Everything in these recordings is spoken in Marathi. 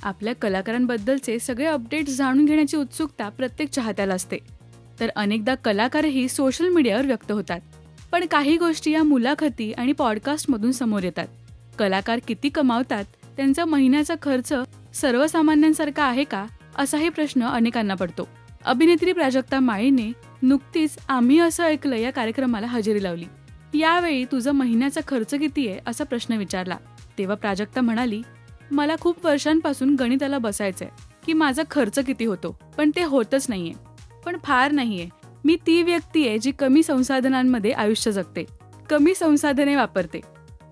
आपल्या कलाकारांबद्दलचे सगळे अपडेट्स जाणून घेण्याची उत्सुकता प्रत्येक चाहत्याला असते. तर अनेकदा कलाकारही सोशल मीडियावर व्यक्त होतात. पण काही गोष्टी या मुलाखती आणि पॉडकास्टमधून समोर येतात. कलाकार किती कमावतात, त्यांचा महिन्याचा खर्च सर्वसामान्यांसारखा आहे का, असाही प्रश्न अनेकांना पडतो. अभिनेत्री प्राजक्ता माळीने नुकतीच आम्ही असं ऐकलं या कार्यक्रमाला हजेरी लावली. यावेळी तुझा महिन्याचा खर्च किती आहे असा प्रश्न विचारला. तेव्हा प्राजक्ता म्हणाली, मला खूप वर्षांपासून गणिताला बसायचंय की माझा खर्च किती होतो, पण ते होतच नाहीये. पण फार नाहीये. मी ती व्यक्ती आहे जी कमी संसाधनांमध्ये आयुष्य जगते, कमी संसाधने वापरते.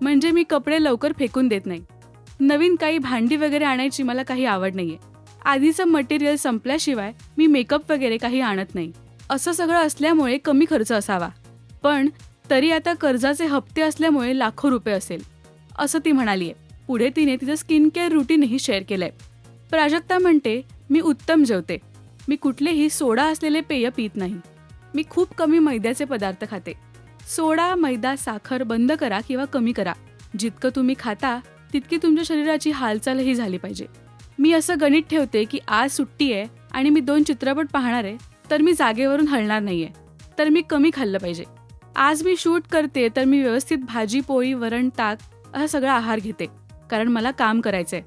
म्हणजे मी कपडे लवकर फेकून देत नाही. नवीन काही भांडी वगैरे आणायची मला काही आवड नाहीये. आधीचं मटेरियल संपल्याशिवाय मी मेकअप वगैरे काही आणत नाही. असं सगळं असल्यामुळे कमी खर्च असावा, पण तरी आता कर्जाचे हप्ते असल्यामुळे लाखो रुपये असेल, असं ती म्हणालीये. पुढे तिने तिचं स्किन केअर रुटीनही शेअर केलंय. प्राजक्ता म्हणते, मी उत्तम जेवते. मी कुठलेही सोडा असलेले पेय पित नाही. मी खूप कमी मैद्याचे पदार्थ खाते. सोडा, मैदा, साखर बंद करा किंवा कमी करा. जितकं तुम्ही खाता तितकी तुमच्या शरीराची हालचालही झाली पाहिजे. मी असं गणित ठेवते की आज सुट्टी आहे आणि मी 2 चित्रपट पाहणार आहे, तर मी जागेवरून हलणार नाहीये. तर मी कमी खाल्लं पाहिजे. आज मी शूट करते तर मी व्यवस्थित भाजी, पोळी, वरण, ताक असा सगळा आहार घेते, कारण मला काम करायचंय.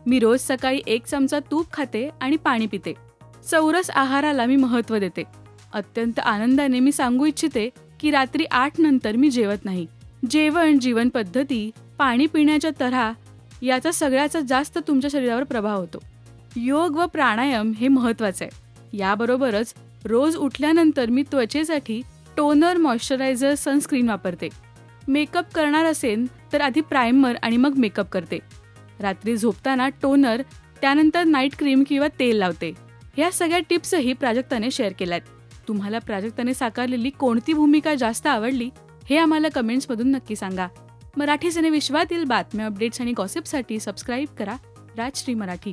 मी रोज सकाळी 1 चमचा तूप खाते आणि पाणी पिते. चौरस आहाराला मी महत्त्व देते. अत्यंत आनंदाने मी सांगू इच्छिते की रात्री 8 नंतर मी जेवत नाही. जेवण, जीवन पद्धती, पाणी पिण्याच्या तऱ्हा याचा सगळ्याचा जास्त तुमच्या शरीरावर प्रभाव होतो. योग व प्राणायाम हे महत्त्वाचं आहे. याबरोबरच रोज उठल्यानंतर मी त्वचेसाठी टोनर, मॉइश्चरायझर, सनस्क्रीन वापरते. मेकअप करणार असेल तर आधी प्रायमर आणि मग मेकअप करते. रात्री झोपताना टोनर, त्यानंतर नाईट क्रीम किंवा तेल लावते. ह्या सगळ्या टिप्सही प्राजक्ताने शेअर केल्यात. तुम्हाला प्राजक्ताने साकारलेली कोणती भूमिका जास्त आवडली हे आम्हाला कमेंट्समधून नक्की सांगा. मराठी सिनेविश्वातील बातम्या, अपडेट्स आणि गॉसिपसाठी सबस्क्राईब करा राजश्री मराठी.